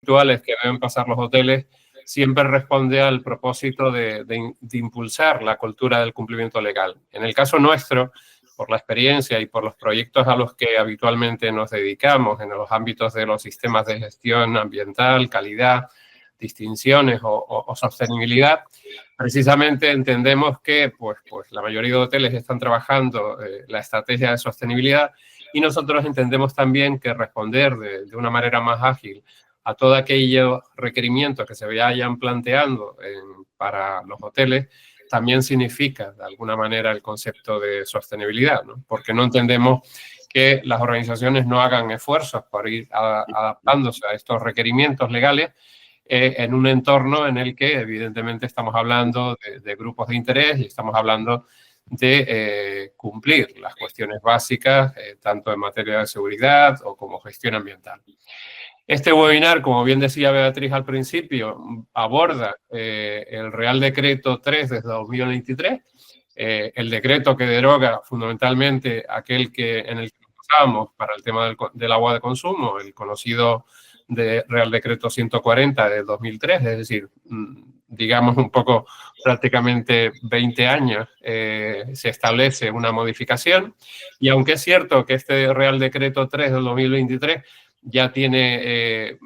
rituales que deben pasar los hoteles siempre responde al propósito de impulsar la cultura del cumplimiento legal. En el caso nuestro, por la experiencia y por los proyectos a los que habitualmente nos dedicamos en los ámbitos de los sistemas de gestión ambiental, calidad, distinciones o sostenibilidad, precisamente entendemos que pues la mayoría de hoteles están trabajando la estrategia de sostenibilidad y nosotros entendemos también que responder de una manera más ágil a todos aquellos requerimientos que se vayan planteando para los hoteles también significa de alguna manera el concepto de sostenibilidad, ¿no? Porque no entendemos que las organizaciones no hagan esfuerzos por ir adaptándose a estos requerimientos legales en un entorno en el que evidentemente estamos hablando de grupos de interés y estamos hablando de cumplir las cuestiones básicas, tanto en materia de seguridad o como gestión ambiental. Este webinar, como bien decía Beatriz al principio, aborda el Real Decreto 3 de 2023, el decreto que deroga fundamentalmente aquel en el que usamos para el tema del agua de consumo, el conocido Real Decreto 140 de 2003, es decir, digamos un poco prácticamente 20 años se establece una modificación y aunque es cierto que este Real Decreto 3 del 2023 ya tiene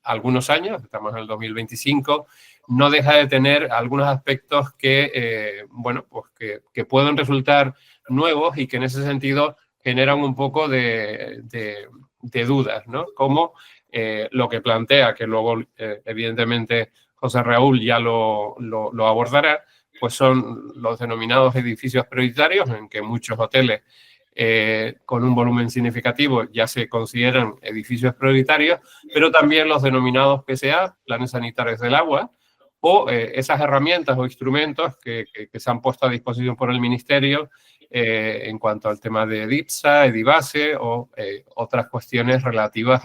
algunos años, estamos en el 2025, no deja de tener algunos aspectos que, bueno, pues que pueden resultar nuevos y que en ese sentido generan un poco de dudas, ¿no? Como lo que plantea, que luego evidentemente José Raúl ya lo abordará, pues son los denominados edificios prioritarios, en que muchos hoteles con un volumen significativo ya se consideran edificios prioritarios, pero también los denominados PSA, planes sanitarios del agua, o esas herramientas o instrumentos que se han puesto a disposición por el Ministerio en cuanto al tema de EDIPSA, EDIBASE o otras cuestiones relativas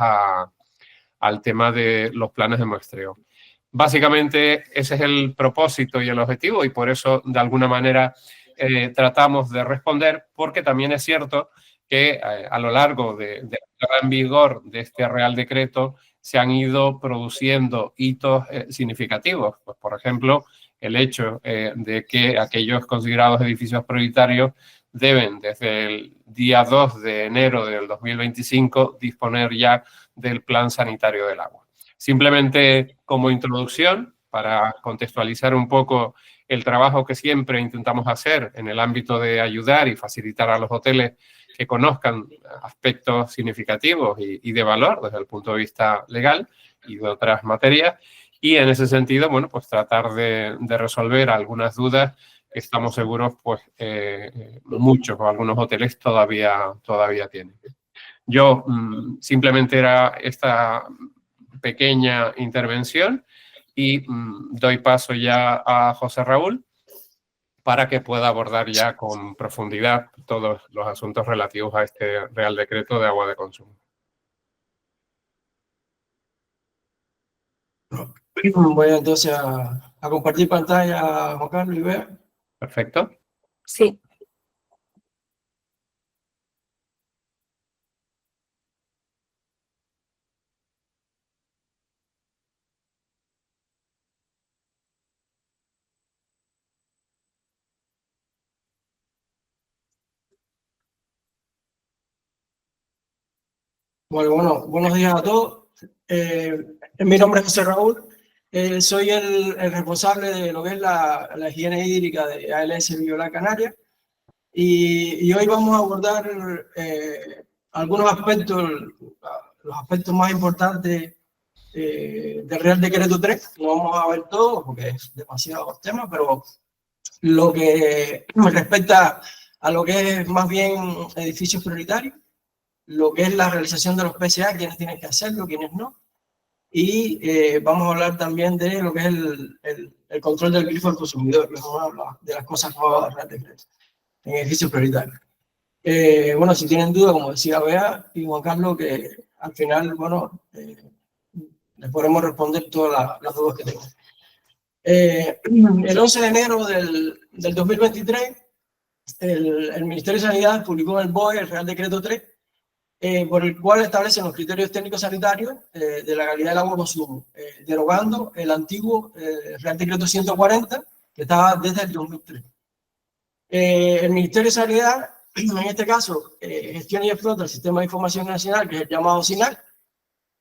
al tema de los planes de muestreo. Básicamente ese es el propósito y el objetivo y por eso de alguna manera tratamos de responder, porque también es cierto que a lo largo de la entrada en vigor de este Real Decreto se han ido produciendo hitos significativos. Pues, por ejemplo, el hecho de que aquellos considerados edificios prioritarios deben, desde el día 2 de enero del 2025, disponer ya del Plan Sanitario del Agua. Simplemente como introducción, para contextualizar un poco el trabajo que siempre intentamos hacer en el ámbito de ayudar y facilitar a los hoteles que conozcan aspectos significativos y de valor desde el punto de vista legal y de otras materias. Y en ese sentido, bueno, pues tratar de resolver algunas dudas que estamos seguros, pues muchos o algunos hoteles todavía tienen. Yo simplemente era esta pequeña intervención y doy paso ya a José Raúl para que pueda abordar ya con profundidad todos los asuntos relativos a este Real Decreto de agua de consumo. Voy entonces a compartir pantalla, Juan Carlos y Bea. Perfecto. Sí. Bueno, buenos días a todos. Mi nombre es José Raúl. Soy el responsable de lo que es la higiene hídrica de ALS Viola Canaria. Y hoy vamos a abordar algunos aspectos, los aspectos más importantes del Real Decreto 3. No vamos a ver todo porque es demasiado tema, pero lo que respecta a lo que es más bien edificios prioritarios, lo que es la realización de los PSA, quienes tienen que hacerlo, quienes no. Y vamos a hablar también de lo que es el control del grifo del consumidor, que es una de las cosas nuevas del Real Decreto en edificios prioritarios. Bueno, si tienen dudas, como decía Bea y Juan Carlos, que al final, bueno, les podremos responder todas las dudas que tengan. El 11 de enero del 2023, el Ministerio de Sanidad publicó en el BOE el Real Decreto 3, por el cual establecen los criterios técnicos sanitarios de la calidad del agua de consumo, derogando el antiguo Real Decreto 140, que estaba desde el 2003. El Ministerio de Sanidad, en este caso, gestiona y explota el Sistema de Información Nacional, que es el llamado SINAC,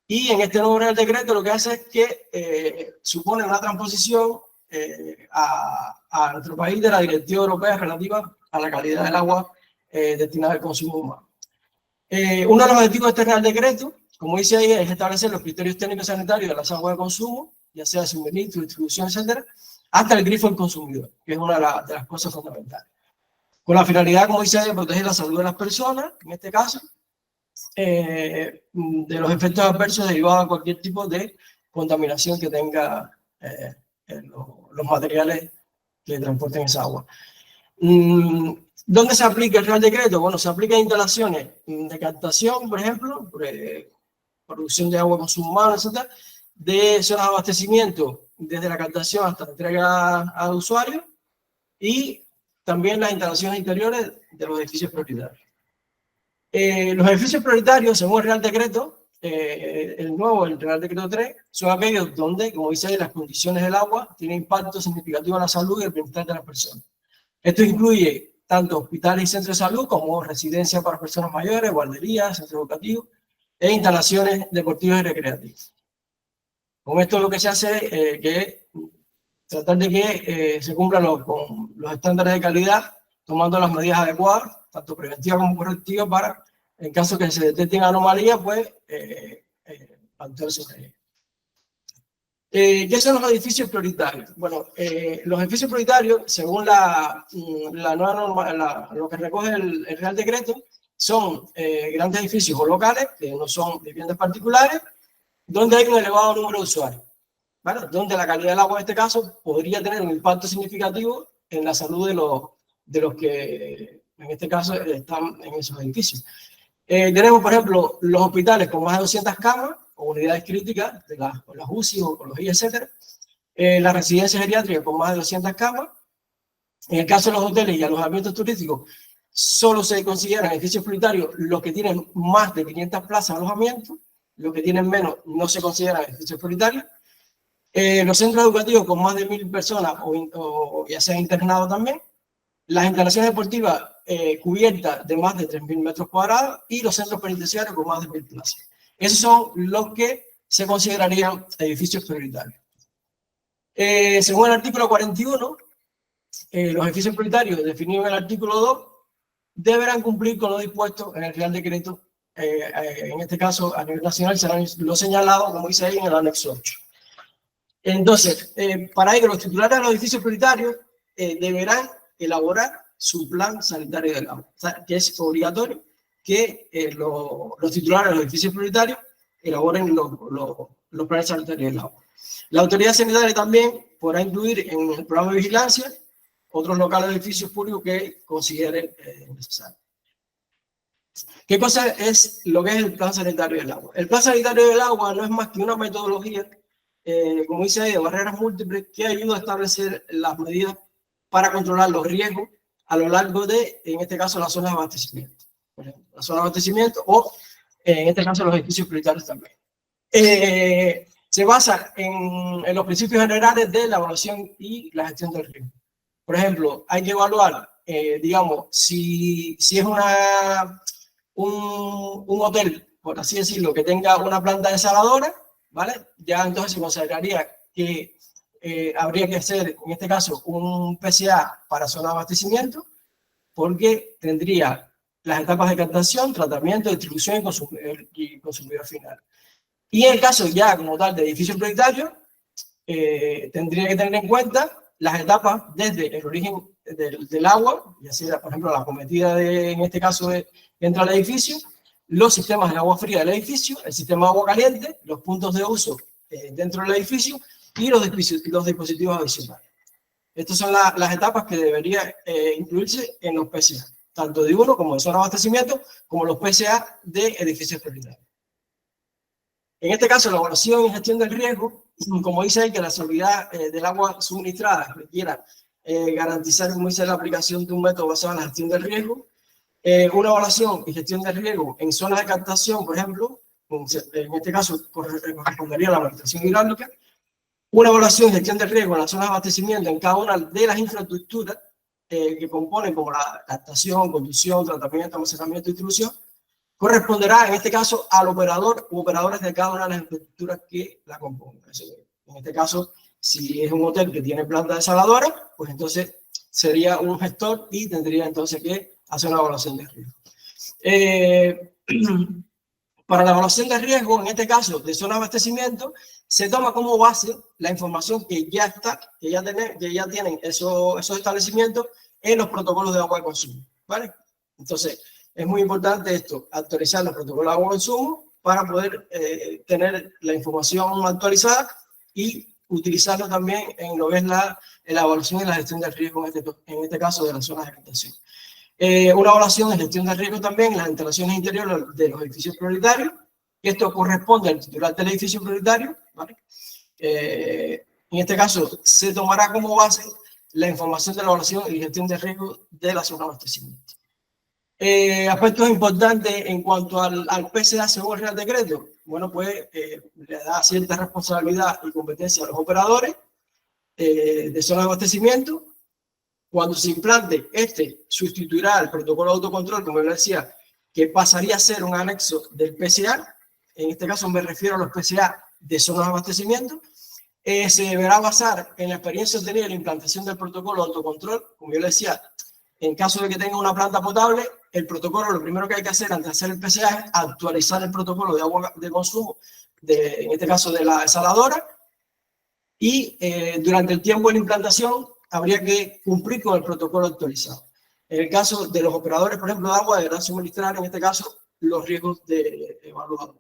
y en este nuevo Real Decreto lo que hace es que supone una transposición a nuestro país de la Directiva Europea relativa a la calidad del agua destinada al consumo humano. Uno de los objetivos de este Real Decreto, como dice ahí, es establecer los criterios técnicos sanitarios de las aguas de consumo, ya sea suministro, distribución, etcétera, hasta el grifo del consumidor, que es una de las cosas fundamentales. Con la finalidad, como dice ahí, de proteger la salud de las personas, en este caso, de los efectos adversos derivados de cualquier tipo de contaminación que tenga los materiales que transporten esa agua. ¿Dónde se aplica el Real Decreto? Bueno, se aplica en instalaciones de captación, por ejemplo, producción de agua de consumo humano, etc., de zonas de abastecimiento desde la captación hasta la entrega al usuario, y también las instalaciones interiores de los edificios prioritarios. Los edificios prioritarios, según el Real Decreto, el Real Decreto 3, son aquellos donde, como dice ahí, las condiciones del agua tienen impacto significativo en la salud y el bienestar de las personas. Esto incluye tanto hospitales y centros de salud como residencias para personas mayores, guarderías, centros educativos e instalaciones deportivas y recreativas. Con esto lo que se hace es que tratar de que se cumplan con los estándares de calidad, tomando las medidas adecuadas, tanto preventivas como correctivas, para, en caso que se detecten anomalías, pues, actuar sobre ellas. ¿Qué son los edificios prioritarios? Bueno, los edificios prioritarios, según la nueva norma, lo que recoge el Real Decreto, son grandes edificios o locales, que no son viviendas particulares, donde hay un elevado número de usuarios, ¿vale? Donde la calidad del agua, en este caso, podría tener un impacto significativo en la salud de los que, en este caso, están en esos edificios. Tenemos, por ejemplo, los hospitales con más de 200 camas, o unidades críticas, con las UCI, oncología, etc. Las residencias geriátricas con más de 200 camas. En el caso de los hoteles y alojamientos turísticos, solo se consideran edificios prioritarios los que tienen más de 500 plazas de alojamiento. Los que tienen menos no se consideran edificios prioritarios. Los centros educativos con más de 1000 personas, o ya sean internados también. Las instalaciones deportivas cubiertas de más de 3000 metros cuadrados, y los centros penitenciarios con más de 1000 plazas. Esos son los que se considerarían edificios prioritarios. Según el artículo 41, los edificios prioritarios definidos en el artículo 2 deberán cumplir con lo dispuesto en el Real Decreto. En este caso, a nivel nacional, será lo señalado, como dice ahí, en el anexo 8. Entonces, para ello, los titulares de los edificios prioritarios deberán elaborar su plan sanitario del agua, o sea, que es obligatorio que los titulares de los edificios prioritarios elaboren los planes sanitarios del agua. La autoridad sanitaria también podrá incluir en el programa de vigilancia otros locales de edificios públicos que considere necesario. ¿Qué cosa es lo que es el plan sanitario del agua? El plan sanitario del agua no es más que una metodología, como dice ahí, de barreras múltiples, que ayuda a establecer las medidas para controlar los riesgos a lo largo de, en este caso, las zonas de abastecimiento. Por ejemplo, la zona de abastecimiento, o en este caso los edificios prioritarios también. Se basa en los principios generales de la evaluación y la gestión del riesgo. Por ejemplo, hay que evaluar, digamos, si es un hotel, por así decirlo, que tenga una planta desaladora, ¿vale? Ya entonces se consideraría que habría que hacer, en este caso, un PCA para zona de abastecimiento, porque tendría las etapas de captación, tratamiento, distribución y consumidor final. Y en el caso ya como tal de edificio prioritario, tendría que tener en cuenta las etapas desde el origen del agua, ya sea, por ejemplo, la cometida en este caso de entrar al edificio, los sistemas de agua fría del edificio, el sistema de agua caliente, los puntos de uso dentro del edificio y los dispositivos adicionales. Estas son las etapas que deberían incluirse en los PCA, tanto de uno como de zona de abastecimiento, como los PCA de edificios prioritarios. En este caso, la evaluación y gestión del riesgo, como dice ahí, que la salubridad del agua suministrada requiera garantizar, como dice, la aplicación de un método basado en la gestión del riesgo. Una evaluación y gestión de riesgo en zonas de captación, por ejemplo, en este caso correspondería a la administración hidráulica. Una evaluación y gestión de riesgo en las zonas de abastecimiento en cada una de las infraestructuras que componen, como la captación, conducción, tratamiento, almacenamiento y distribución, corresponderá en este caso al operador u operadores de cada una de las infraestructuras que la compongan. En este caso, si es un hotel que tiene planta desaladora, pues entonces sería un gestor y tendría entonces que hacer una evaluación de riesgo. Para la evaluación de riesgo, en este caso de zona de abastecimiento, se toma como base la información que ya está, que ya tienen esos establecimientos en los protocolos de agua de consumo, ¿vale? Entonces, es muy importante esto, actualizar los protocolos de agua de consumo para poder tener la información actualizada y utilizarlo también en lo que es la evaluación y la gestión del riesgo, en este caso de las zonas de captación. Una evaluación de gestión de riesgo también en las instalaciones interiores de los edificios prioritarios. Esto corresponde al titular del edificio prioritario, ¿vale? En este caso, se tomará como base la información de la evaluación y gestión de riesgo de la zona de abastecimiento. Aspectos importantes en cuanto al PCA según el Real Decreto. Bueno, pues le da cierta responsabilidad y competencia a los operadores de zona de abastecimiento. Cuando se implante, sustituirá el protocolo de autocontrol, como yo decía, que pasaría a ser un anexo del PCA. En este caso me refiero a los PCA de zonas de abastecimiento. Se deberá basar en la experiencia obtenida en la implantación del protocolo de autocontrol. Como yo le decía, en caso de que tenga una planta potable, el protocolo, lo primero que hay que hacer antes de hacer el PCA es actualizar el protocolo de agua de consumo, en este caso de la desaladora, y durante el tiempo de la implantación habría que cumplir con el protocolo actualizado. En el caso de los operadores, por ejemplo, de agua, deberán suministrar, en este caso, los riesgos evaluados.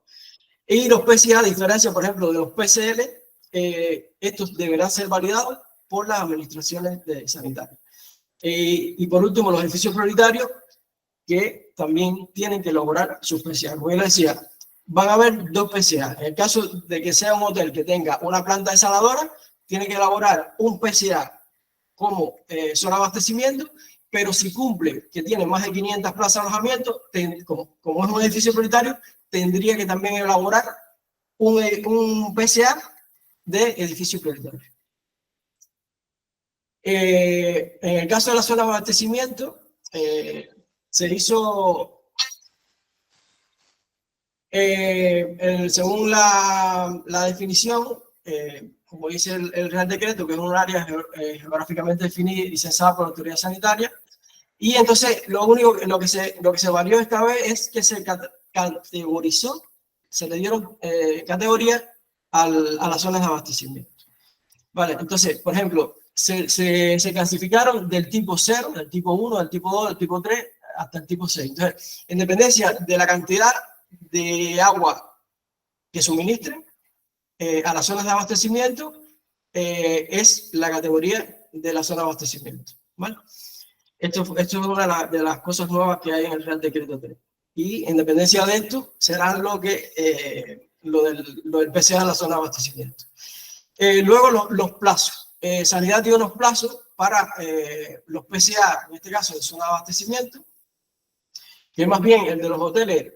Y los PCA, a diferencia, por ejemplo, de los PCL, estos deberán ser validados por las administraciones sanitarias. Y por último, los edificios prioritarios, que también tienen que elaborar sus PCA. Como yo les decía, van a haber dos PCA. En el caso de que sea un hotel que tenga una planta desaladora, tiene que elaborar un PCA como zona de abastecimiento, pero si cumple que tiene más de 500 plazas de alojamiento, como es un edificio prioritario, tendría que también elaborar un PCA de edificio prioritario. En el caso de la zona de abastecimiento, se hizo, según la definición, como dice el Real Decreto, que es un área geográficamente definida y censada por la autoridad sanitaria. Y entonces lo que se varió esta vez es que se categorizó, se le dieron categorías a las zonas de abastecimiento. Vale, entonces, por ejemplo, se clasificaron del tipo 0, del tipo 1, del tipo 2, del tipo 3, hasta el tipo 6. Entonces, en dependencia de la cantidad de agua que suministren a las zonas de abastecimiento, es la categoría de la zona de abastecimiento. ¿Vale? Esto es una de las cosas nuevas que hay en el Real Decreto 3. Y en dependencia de esto, será lo del PCA en la zona de abastecimiento. Luego los plazos. Sanidad tiene unos plazos para los PCA, en este caso de zona de abastecimiento, que más bien el de los hoteles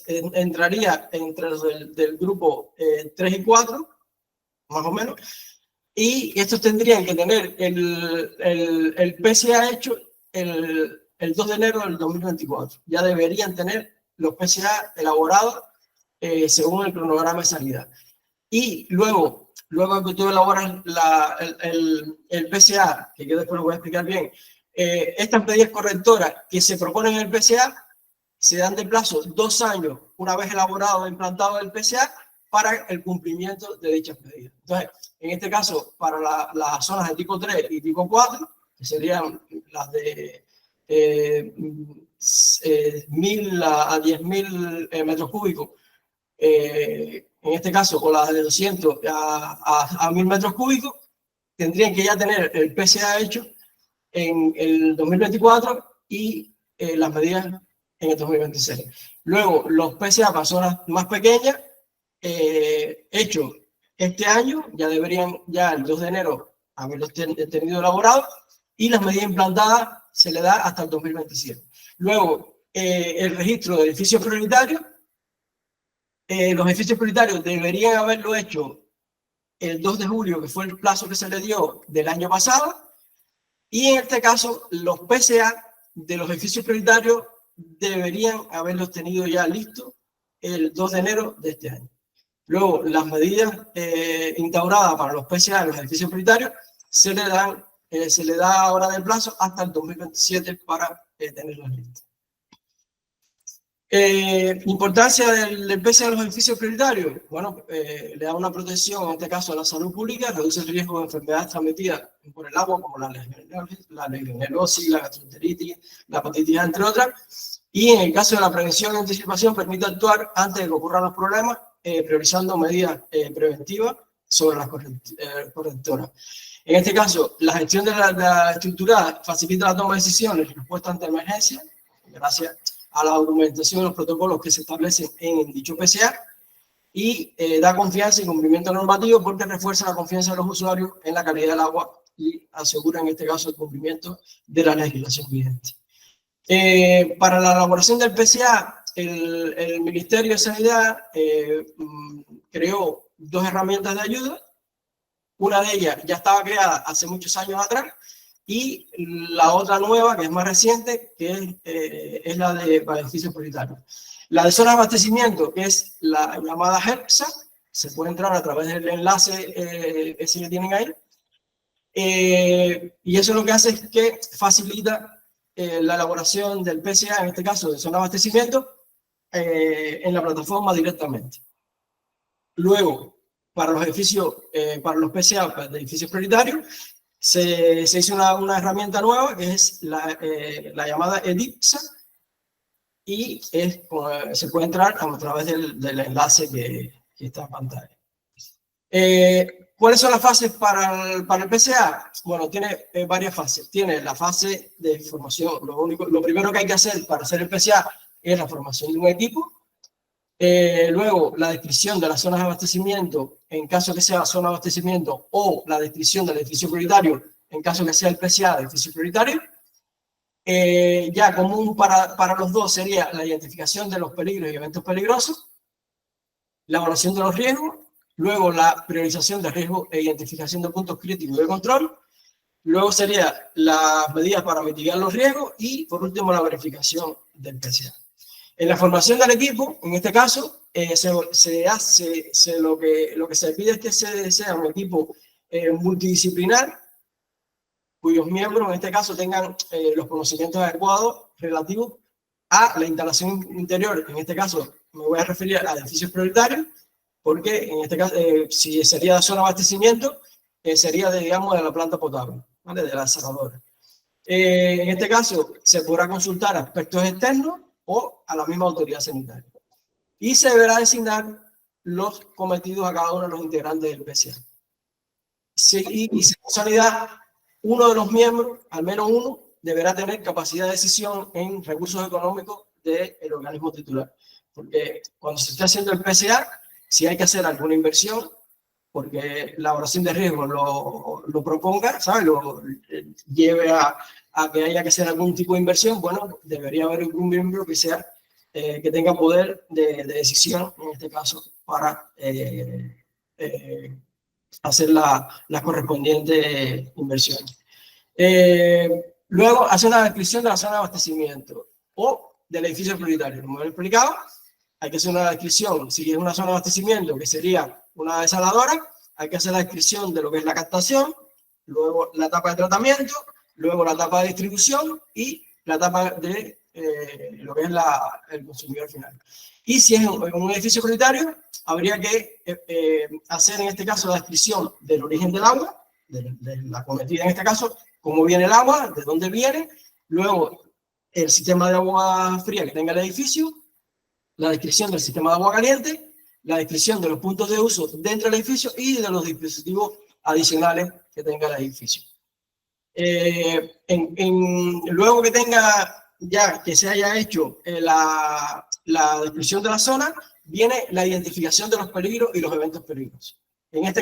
entraría entre los del grupo 3 y 4, más o menos, y estos tendrían que tener el PCA hecho el 2 de enero del 2024. Ya deberían tener los PCA elaborados según el cronograma de sanidad. Y luego que tú elaboras el PCA, que yo después lo voy a explicar bien, estas medidas correctoras que se proponen en el PCA se dan de plazo 2 años una vez elaborado e implantado el PCA para el cumplimiento de dichas medidas. Entonces, en este caso, para las zonas de tipo 3 y tipo 4, que serían las de 1.000 a 10.000 metros cúbicos, en este caso con las de 200 a 1.000 metros cúbicos, tendrían que ya tener el PCA hecho en el 2024 y las medidas en el 2026. Luego, los PCA para zonas más pequeñas, hechos este año, ya deberían ya el 2 de enero haberlos tenido elaborados, y las medidas implantadas se le da hasta el 2027. Luego, el registro de edificios prioritarios. Los edificios prioritarios deberían haberlo hecho el 2 de julio, que fue el plazo que se le dio del año pasado. Y en este caso, los PCA de los edificios prioritarios deberían haberlos tenido ya listos el 2 de enero de este año. Luego, las medidas instauradas para los PCA de los edificios prioritarios se le da ahora de plazo hasta el 2027 para tenerlas listas. Importancia del PCA de los edificios prioritarios. Bueno, le da una protección, en este caso a la salud pública, reduce el riesgo de enfermedades transmitidas por el agua, como la legionelosis, la gastroenteritis, la hepatitis, entre otras. Y en el caso de la prevención y anticipación, permite actuar antes de que ocurran los problemas, priorizando medidas preventivas sobre las correctoras. En este caso, la gestión de la estructurada facilita la toma de decisiones y respuesta ante emergencias, gracias a la documentación y los protocolos que se establecen en dicho PCA, y da confianza y cumplimiento normativo porque refuerza la confianza de los usuarios en la calidad del agua y asegura en este caso el cumplimiento de la legislación vigente. Para la elaboración del PCA, el Ministerio de Sanidad creó 2 herramientas de ayuda. Una de ellas ya estaba creada hace muchos años atrás, y la otra nueva, que es más reciente, que es la de edificios prioritarios. La de zona de abastecimiento, que es la llamada HEPSA, se puede entrar a través del enlace ese que tienen ahí. Y eso lo que hace es que facilita la elaboración del PCA, en este caso de zona de abastecimiento, en la plataforma directamente. Luego, para los edificios, para los PCA de edificios prioritarios, se hizo una herramienta nueva que es la llamada EDIPSA, y se puede entrar a través del enlace que está en pantalla. ¿Cuáles son las fases para el PCA? Bueno, tiene varias fases. Tiene la fase de formación. Lo primero que hay que hacer para hacer el PCA es la formación de un equipo. Luego, la descripción de las zonas de abastecimiento, en caso que sea zona de abastecimiento, o la descripción del edificio prioritario, en caso que sea el PCA de edificio prioritario. Ya común para los dos sería la identificación de los peligros y eventos peligrosos, la evaluación de los riesgos, luego la priorización de riesgos e identificación de puntos críticos de control, luego sería las medidas para mitigar los riesgos y, por último, la verificación del PCA. En la formación del equipo, en este caso, lo que se pide es que sea un equipo multidisciplinar, cuyos miembros, en este caso, tengan los conocimientos adecuados relativos a la instalación interior. En este caso, me voy a referir a edificios prioritarios, porque en este caso, si sería de zona de abastecimiento, sería, digamos, de la planta potable, ¿vale? De la desaladora. En este caso, se podrá consultar a aspectos externos o a la misma autoridad sanitaria. Y se deberá designar los cometidos a cada uno de los integrantes del PCA. Y según sanidad, uno de los miembros, al menos uno, deberá tener capacidad de decisión en recursos económicos del organismo titular. Porque cuando se esté haciendo el PCA, si hay que hacer alguna inversión, porque la evaluación de riesgo lo proponga, ¿sabes? Lo lleve a que haya que hacer algún tipo de inversión, bueno, debería haber algún miembro que sea que tenga poder de decisión, en este caso, para hacer las correspondientes inversiones. Luego, hacer una descripción de la zona de abastecimiento o del edificio prioritario. Como he explicado, hay que hacer una descripción. Si es una zona de abastecimiento, que sería una desaladora, hay que hacer la descripción de lo que es la captación, luego la etapa de tratamiento, luego la etapa de distribución y la etapa de lo que es el consumidor final. Y si es un edificio prioritario, habría que hacer en este caso la descripción del origen del agua, de la cometida en este caso, cómo viene el agua, de dónde viene, luego el sistema de agua fría que tenga el edificio, la descripción del sistema de agua caliente, la descripción de los puntos de uso dentro del edificio y de los dispositivos adicionales que tenga el edificio. Luego que se haya hecho la descripción de la zona, viene la identificación de los peligros y los eventos peligrosos. En esta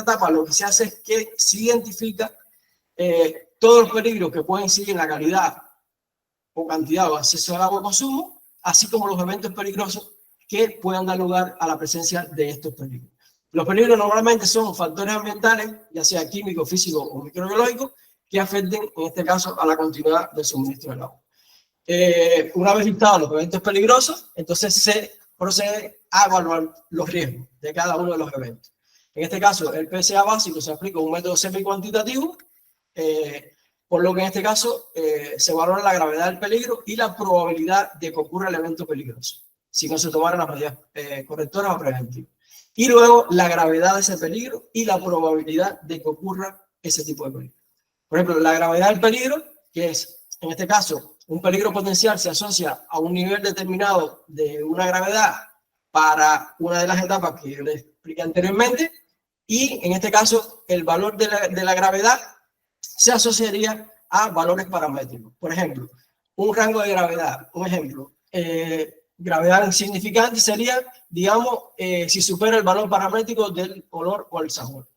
etapa lo que se hace es que se identifica todos los peligros que pueden incidir en la calidad o cantidad o acceso al agua de consumo, así como los eventos peligrosos que puedan dar lugar a la presencia de estos peligros. Los peligros normalmente son factores ambientales, ya sea químicos, físicos o microbiológicos, que afecten, en este caso, a la continuidad del suministro del agua. Una vez listados los eventos peligrosos, entonces se procede a evaluar los riesgos de cada uno de los eventos. En este caso, el PSA básico se aplica un método semi-cuantitativo, por lo que en este caso se valora la gravedad del peligro y la probabilidad de que ocurra el evento peligroso, si no se tomaran las medidas correctoras o preventivas. Y luego la gravedad de ese peligro y la probabilidad de que ocurra ese tipo de peligro. Por ejemplo, la gravedad del peligro, que es, en este caso, un peligro potencial se asocia a un nivel determinado de una gravedad para una de las etapas que yo les expliqué anteriormente, y en este caso el valor de la gravedad se asociaría a valores paramétricos. Por ejemplo, un rango de gravedad, un ejemplo, gravedad insignificante sería, digamos, si supera el valor paramétrico del color o el sabor.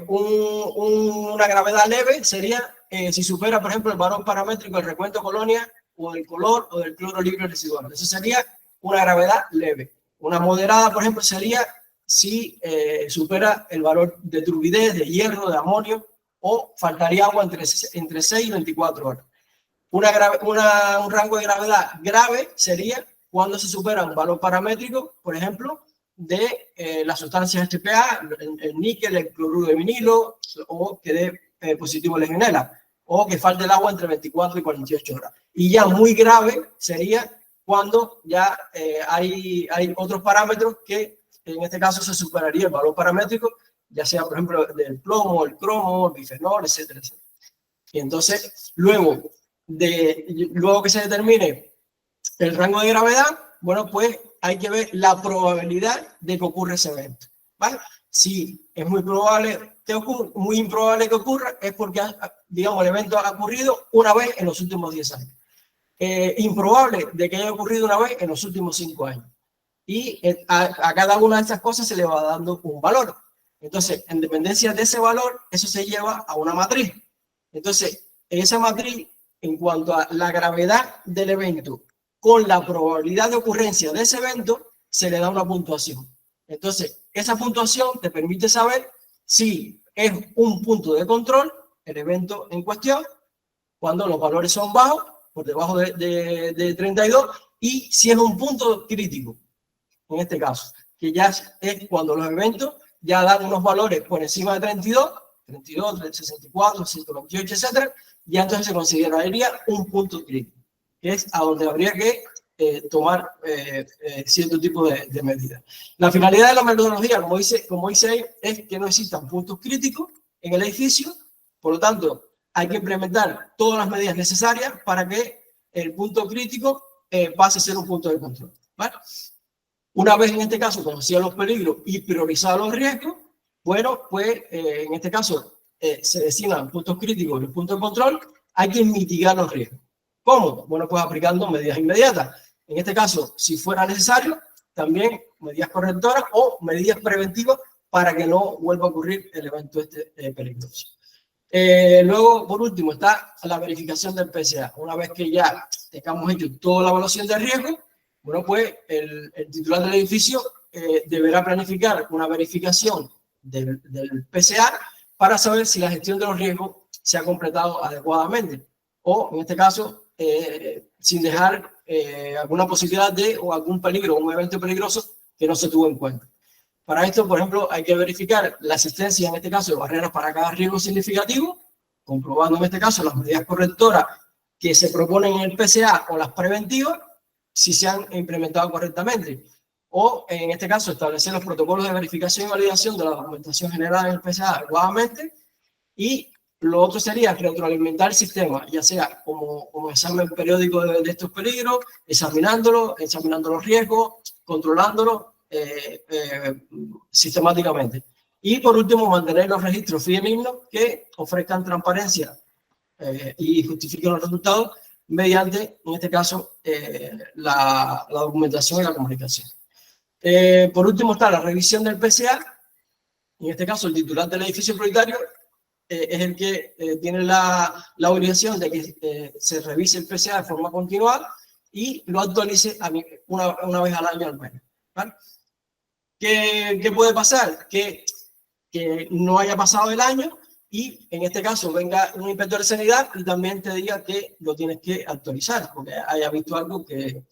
Una gravedad leve sería si supera, por ejemplo, el valor paramétrico del recuento colonia o del color o del cloro libre residual. Eso sería una gravedad leve. Una moderada, por ejemplo, sería si supera el valor de turbidez, de hierro, de amonio, o faltaría agua entre 6 y 24 horas. Un rango de gravedad grave sería cuando se supera un valor paramétrico, por ejemplo, de las sustancias HPA, el níquel, el cloruro de vinilo, o que dé positivo legionela, o que falte el agua entre 24 y 48 horas. Y ya muy grave sería cuando ya hay otros parámetros que en este caso se superaría el valor paramétrico, ya sea, por ejemplo, del plomo, el cromo, el bifenol, etcétera, etcétera. Y entonces, luego que se determine el rango de gravedad, bueno, pues hay que ver la probabilidad de que ocurra ese evento, ¿vale? Si es muy probable que ocurra, muy improbable que ocurra, es porque, digamos, el evento ha ocurrido una vez en los últimos 10 años. Improbable de que haya ocurrido una vez en los últimos 5 años. Y a cada una de estas cosas se le va dando un valor. Entonces, en dependencia de ese valor, eso se lleva a una matriz. Entonces, en esa matriz, en cuanto a la gravedad del evento con la probabilidad de ocurrencia de ese evento, se le da una puntuación. Entonces, esa puntuación te permite saber si es un punto de control, el evento en cuestión, cuando los valores son bajos, por debajo de 32, y si es un punto crítico, en este caso, que ya es cuando los eventos ya dan unos valores por encima de 32, 64, 128, etcétera, ya entonces se consideraría un punto crítico, que es a donde habría que tomar cierto tipo de medidas. La finalidad de la metodología, como dice ahí, es que no existan puntos críticos en el edificio, por lo tanto, hay que implementar todas las medidas necesarias para que el punto crítico pase a ser un punto de control, ¿vale? Una vez en este caso conocidos los peligros y priorizados los riesgos, bueno, pues en este caso se designan puntos críticos y los puntos de control, hay que mitigar los riesgos. ¿Cómo? Bueno, pues aplicando medidas inmediatas. En este caso, si fuera necesario, también medidas correctoras o medidas preventivas para que no vuelva a ocurrir el evento peligroso. Luego, por último, está la verificación del PSA. Una vez que ya tengamos hecho toda la evaluación de riesgo, bueno, pues el titular del edificio deberá planificar una verificación del PSA para saber si la gestión de los riesgos se ha completado adecuadamente o, en este caso, sin dejar alguna posibilidad o algún peligro o un evento peligroso que no se tuvo en cuenta. Para esto, por ejemplo, hay que verificar la existencia, en este caso, de barreras para cada riesgo significativo, comprobando en este caso las medidas correctoras que se proponen en el PSA o las preventivas, si se han implementado correctamente. O, en este caso, establecer los protocolos de verificación y validación de la documentación generada en el PSA adecuadamente. Y lo otro sería retroalimentar el sistema, ya sea como examen periódico de estos peligros, examinando los riesgos, controlándolos sistemáticamente. Y por último, mantener los registros fidedignos que ofrezcan transparencia y justifiquen los resultados mediante, en este caso, la documentación y la comunicación. Por último está la revisión del PSA. En este caso, el titular del edificio prioritario es el que tiene la obligación de que se revise el PCA de forma continuada y lo actualice una vez al año al menos, ¿vale? ¿Qué puede pasar? Que no haya pasado el año y en este caso venga un inspector de sanidad y también te diga que lo tienes que actualizar porque haya visto algo que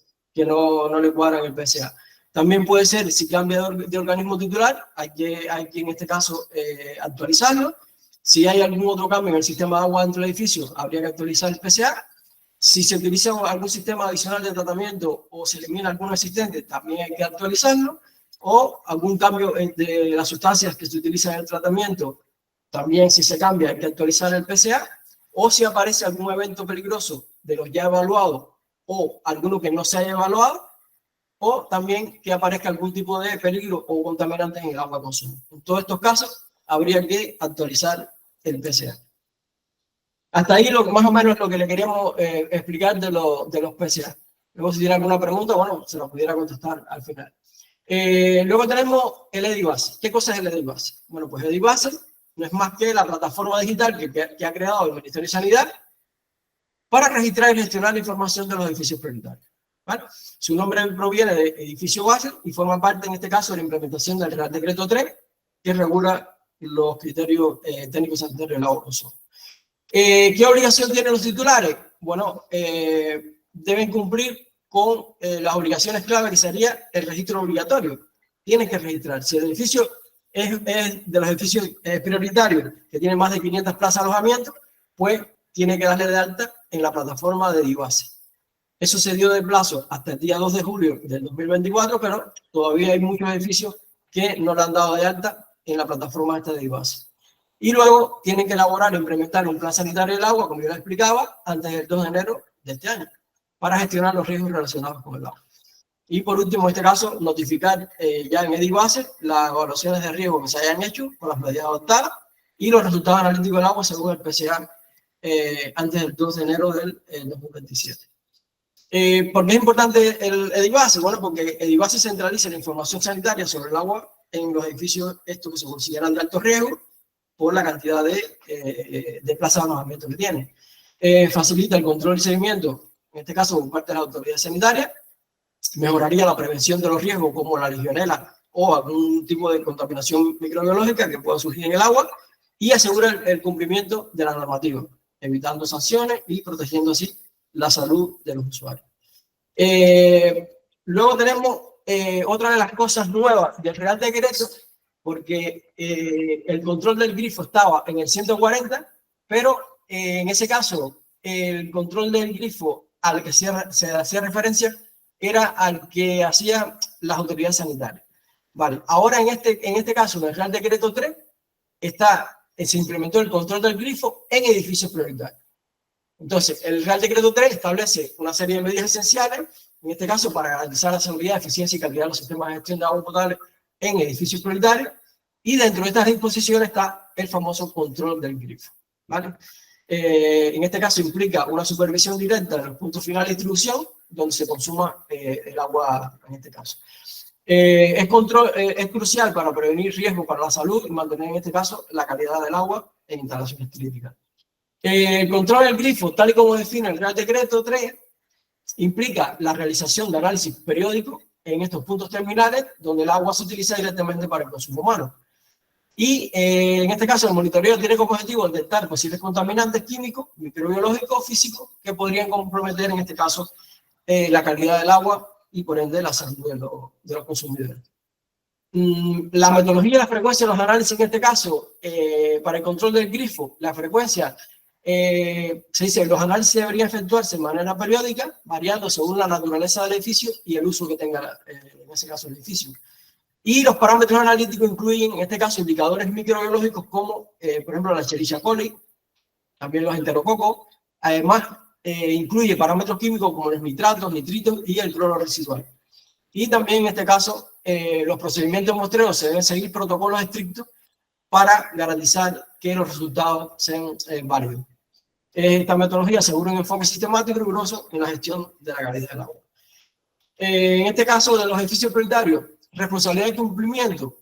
no le cuadra en el PCA. También puede ser, si cambia de organismo titular, hay que en este caso actualizarlo. Si hay algún otro cambio en el sistema de agua dentro del edificio, habría que actualizar el PCA. Si se utiliza algún sistema adicional de tratamiento o se elimina alguno existente, también hay que actualizarlo. O algún cambio de las sustancias que se utilizan en el tratamiento, también si se cambia hay que actualizar el PCA. O si aparece algún evento peligroso de los ya evaluados o alguno que no se haya evaluado, o también que aparezca algún tipo de peligro o contaminante en el agua de consumo. En todos estos casos habría que actualizar el PCA. Hasta ahí más o menos es lo que le queríamos explicar de los PCA. Luego si tiene alguna pregunta, bueno, se la pudiera contestar al final. Luego tenemos el EDIBase. ¿Qué cosa es el EDIBase? Bueno, pues EDIBase no es más que la plataforma digital que ha creado el Ministerio de Sanidad para registrar y gestionar la información de los edificios prioritarios. ¿Vale? Su nombre proviene de edificio base y forma parte, en este caso, de la implementación del Real Decreto 3, que regula los criterios técnicos sanitarios del agua de consumo. ¿Qué obligación tienen los titulares? Bueno, deben cumplir con las obligaciones clave, que sería el registro obligatorio. Tienen que registrar. Si el edificio es de los edificios prioritarios que tienen más de 500 plazas de alojamiento, pues tiene que darle de alta en la plataforma de EDIBase. Eso se dio de plazo hasta el día 2 de julio del 2024, pero todavía hay muchos edificios que no le han dado de alta en la plataforma esta de EDIBase. Y luego tienen que elaborar e implementar un plan sanitario del agua, como yo les explicaba, antes del 2 de enero de este año, para gestionar los riesgos relacionados con el agua. Y por último, en este caso, notificar ya en EDIBase las evaluaciones de riesgo que se hayan hecho con las medidas adoptadas y los resultados analíticos del agua según el PCA antes del 2 de enero del 2027. ¿Por qué es importante el EDIBase? Bueno, porque EDIBase centraliza la información sanitaria sobre el agua en los edificios estos que se consideran de alto riesgo por la cantidad de plazas de alojamiento que tiene. Facilita el control y seguimiento, en este caso por parte de las autoridades sanitarias, mejoraría la prevención de los riesgos como la legionela o algún tipo de contaminación microbiológica que pueda surgir en el agua y asegura el cumplimiento de la normativa, evitando sanciones y protegiendo así la salud de los usuarios. Luego tenemos otra de las cosas nuevas del Real Decreto, porque el control del grifo estaba en el 140, pero en ese caso el control del grifo al que se hacía referencia era al que hacían las autoridades sanitarias. Vale, ahora en este caso, en el Real Decreto 3, se implementó el control del grifo en edificios prioritarios. Entonces, el Real Decreto 3 establece una serie de medidas esenciales, en este caso para garantizar la seguridad, eficiencia y calidad de los sistemas de gestión de agua potable en edificios prioritarios, y dentro de estas disposiciones está el famoso control del grifo, ¿vale? En este caso implica una supervisión directa de los puntos finales de distribución, donde se consuma el agua en este caso. Es crucial para prevenir riesgos para la salud y mantener en este caso la calidad del agua en instalaciones críticas. El control del grifo, tal y como define el Real Decreto 3, implica la realización de análisis periódicos en estos puntos terminales donde el agua se utiliza directamente para el consumo humano. Y en este caso el monitoreo tiene como objetivo detectar posibles contaminantes químicos, microbiológicos, físicos que podrían comprometer en este caso la calidad del agua y por ende la salud de los consumidores. La metodología y la frecuencia de los análisis en este caso para el control del grifo, la frecuencia se dice los análisis deberían efectuarse de manera periódica, variando según la naturaleza del edificio y el uso que tenga en ese caso el edificio. Y los parámetros analíticos incluyen, en este caso, indicadores microbiológicos como, por ejemplo, la Escherichia coli, también los enterococos. Además, incluye parámetros químicos como los nitratos, nitritos y el cloro residual. Y también, en este caso, los procedimientos de muestreo se deben seguir protocolos estrictos para garantizar que los resultados sean válidos. Esta metodología asegura un enfoque sistemático y riguroso en la gestión de la calidad del agua. En este caso, de los edificios prioritarios, responsabilidad de cumplimiento.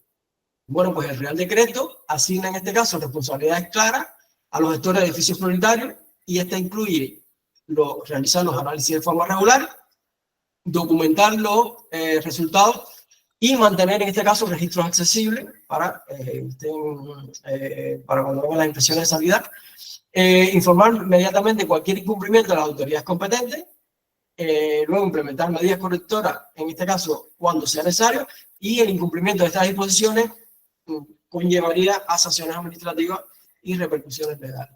Bueno, pues el Real Decreto asigna en este caso responsabilidades claras a los gestores de edificios prioritarios, y esta incluye realizar los análisis de forma regular, documentar los resultados y mantener en este caso registros accesibles para cuando vengan las impresiones de salida, informar inmediatamente cualquier incumplimiento de las autoridades competentes, luego implementar medidas correctoras, en este caso cuando sea necesario, y el incumplimiento de estas disposiciones conllevaría a sanciones administrativas y repercusiones legales.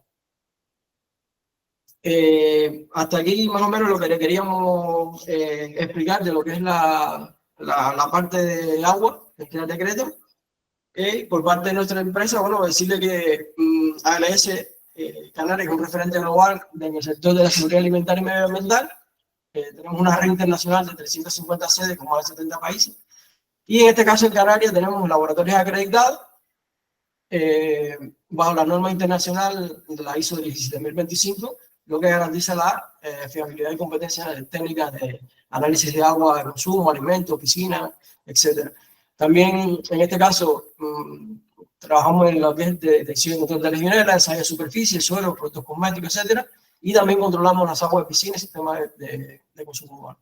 Hasta aquí más o menos lo que le queríamos explicar de lo que es la parte de agua, este decreto. Por parte de nuestra empresa, bueno, decirle que ALS Canarias es un referente global en el sector de la seguridad alimentaria y medioambiental. Tenemos una red internacional de 350 sedes con más de 70 países. Y en este caso en Canarias tenemos laboratorios acreditados bajo la norma internacional de la ISO 17025, lo que garantiza la fiabilidad y competencia de técnicas de análisis de agua de consumo, alimentos, piscinas, etc. También, en este caso, trabajamos en lo que es detección y control de legionela, ensayo de superficie, suelo, productos cosméticos, etc. Y también controlamos las aguas de piscina y sistemas de consumo humano.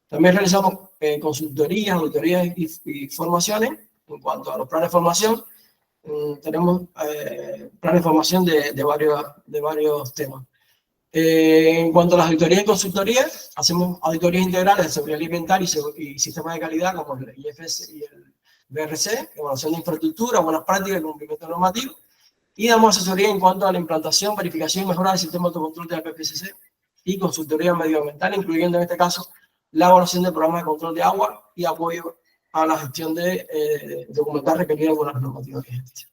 También realizamos consultorías, auditorías y formaciones. En cuanto a los planes de formación, tenemos planes de formación de varios temas. En cuanto a las auditorías y consultorías, hacemos auditorías integrales de seguridad alimentaria y sistemas de calidad como el IFS y el BRC, evaluación de infraestructura, buenas prácticas y cumplimiento normativo. Y damos asesoría en cuanto a la implantación, verificación y mejora del sistema de autocontrol de la PPCC y consultoría medioambiental, incluyendo en este caso la evaluación del programa de control de agua y apoyo a la gestión de documental requerida por las normativas vigentes.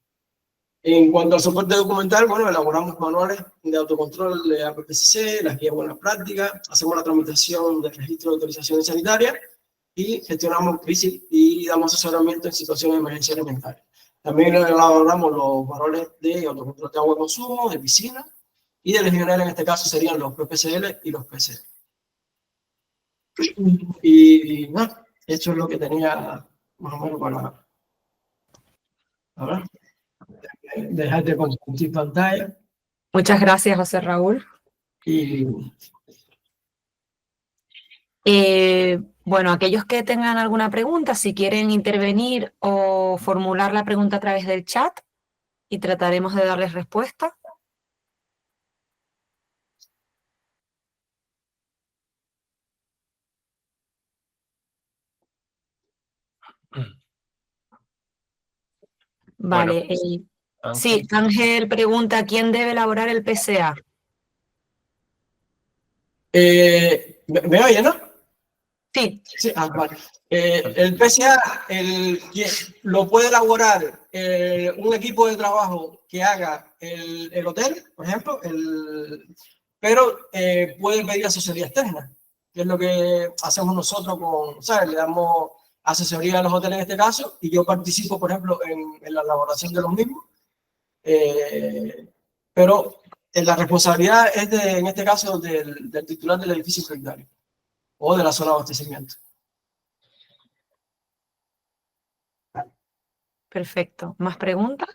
En cuanto al soporte documental, bueno, elaboramos manuales de autocontrol de la PPCC, las guías buenas prácticas, hacemos la tramitación del registro de autorizaciones sanitarias y gestionamos crisis y damos asesoramiento en situaciones de emergencia alimentaria. También elaboramos los manuales de autocontrol de agua de consumo, de piscina y de legionela, en este caso serían los PPCL y los PC. Y bueno, eso es lo que tenía más o menos para ahora. Dejar de compartir pantalla. Muchas gracias, José Raúl. Y bueno, aquellos que tengan alguna pregunta, si quieren intervenir o formular la pregunta a través del chat y trataremos de darles respuesta. Vale. Bueno, sí, Ángel pregunta, ¿quién debe elaborar el PCA? ¿Me oye, no? Sí. Sí, vale. El PCA lo puede elaborar un equipo de trabajo que haga el hotel, por ejemplo, pero puede pedir asesoría externa, que es lo que hacemos nosotros ¿sabes? Le damos asesoría a los hoteles en este caso, y yo participo, por ejemplo, en la elaboración de los mismos, pero la responsabilidad es, en este caso, del titular del edificio prioritario o de la zona de abastecimiento. Perfecto. ¿Más preguntas?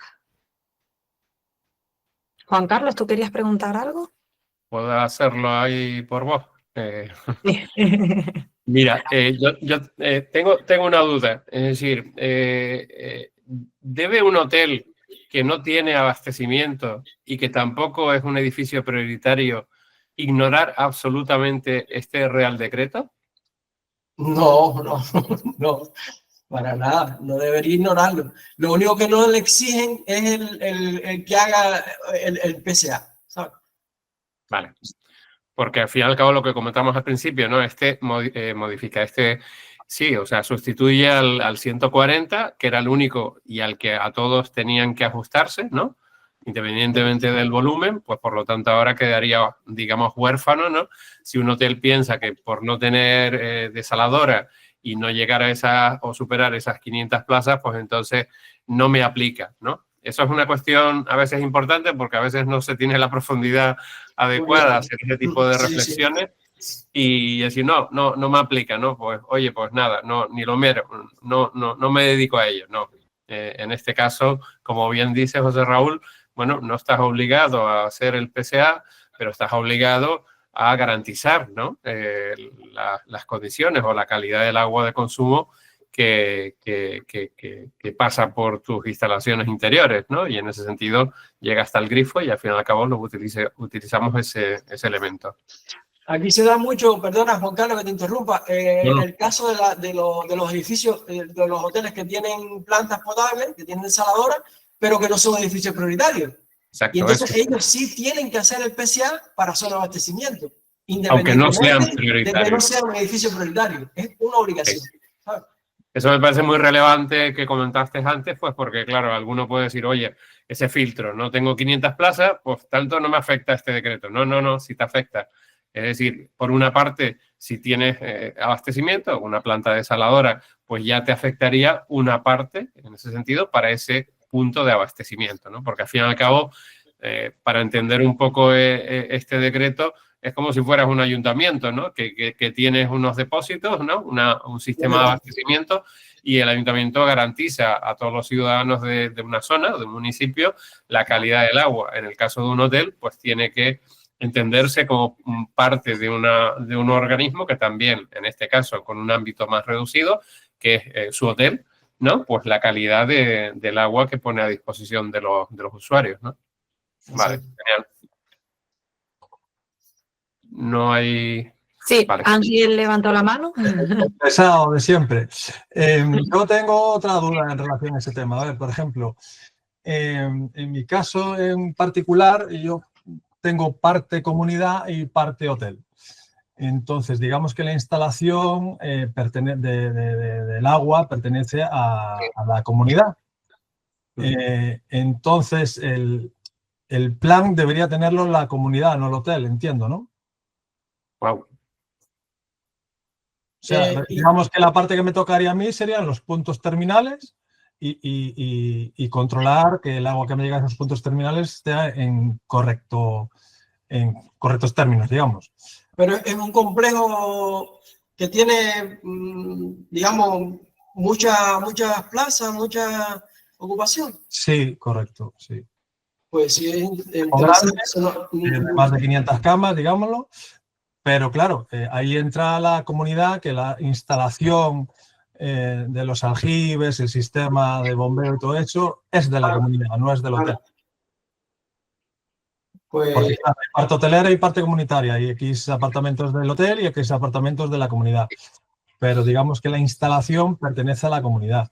Juan Carlos, ¿tú querías preguntar algo? ¿Puedo hacerlo ahí por vos? Mira, yo tengo una duda. Es decir, ¿debe un hotel que no tiene abastecimiento y que tampoco es un edificio prioritario ignorar absolutamente este Real Decreto? No, para nada, no debería ignorarlo. Lo único que no le exigen es el que haga el PCA, ¿sabes? Vale. Porque al fin y al cabo lo que comentamos al principio, ¿no? Modifica sí, o sea, sustituye al 140, que era el único y al que a todos tenían que ajustarse, ¿no? Independientemente del volumen, pues por lo tanto ahora quedaría, digamos, huérfano, ¿no? Si un hotel piensa que por no tener desaladora y no llegar a o superar esas 500 plazas, pues entonces no me aplica, ¿no? Eso es una cuestión a veces importante porque a veces no se tiene la profundidad adecuada a hacer ese tipo de reflexiones y decir, no me aplica, ¿no? Pues, oye, pues nada, no, ni lo miro, no me dedico a ello, no. En este caso, como bien dice José Raúl, bueno, no estás obligado a hacer el PSA, pero estás obligado a garantizar, ¿no? Las condiciones o la calidad del agua de consumo que pasa por tus instalaciones interiores, ¿no? Y en ese sentido llega hasta el grifo y al fin y al cabo utilizamos ese elemento. Aquí se da mucho, perdona Juan Carlos que te interrumpa, No. el caso de los edificios, de los hoteles que tienen plantas potables, que tienen desaladoras, pero que no son edificios prioritarios. Exacto, Y entonces ellos sí tienen que hacer el PSA para su abastecimiento. Aunque no sean De que prioritarios. no sea un edificio prioritario. Es una obligación. ¿Sabes? Eso me parece muy relevante que comentaste antes, pues porque, claro, alguno puede decir, oye, ese filtro, no tengo 500 plazas, pues tanto no me afecta este decreto. No, no, no, sí te afecta. Es decir, por una parte, si tienes abastecimiento, una planta desaladora, pues ya te afectaría una parte, en ese sentido, para ese punto de abastecimiento, ¿no? Porque al fin y al cabo, para entender un poco este decreto, es como si fueras un ayuntamiento, ¿no? Que tienes unos depósitos, ¿no? Un sistema de abastecimiento y el ayuntamiento garantiza a todos los ciudadanos de una zona, de un municipio, la calidad del agua. En el caso de un hotel, pues tiene que entenderse como parte de un organismo que también, en este caso, con un ámbito más reducido, que es su hotel, ¿no? Pues la calidad del agua que pone a disposición de los usuarios, ¿no? Vale, genial. No hay... Sí, vale. Ángel levantó la mano. Pesado de siempre. Yo tengo otra duda en relación a ese tema. A ver, por ejemplo, en mi caso en particular, yo tengo parte comunidad y parte hotel. Entonces, digamos que la instalación del agua pertenece a la comunidad. Entonces, el plan debería tenerlo la comunidad, no el hotel, entiendo, ¿no? Wow. O sea, digamos que la parte que me tocaría a mí serían los puntos terminales y controlar que el agua que me llega a esos puntos terminales esté en correctos términos, digamos. Pero es un complejo que tiene, digamos, muchas plazas, mucha ocupación. Sí, correcto, sí. Pues sí, es Grande, interesante. más de 500 camas, digámoslo. Pero claro, ahí entra la comunidad, que la instalación de los aljibes, el sistema de bombeo y todo eso es de la comunidad, no es del hotel. Pues, porque claro, hay parte hotelera y parte comunitaria, y X apartamentos del hotel y X apartamentos de la comunidad. Pero digamos que la instalación pertenece a la comunidad.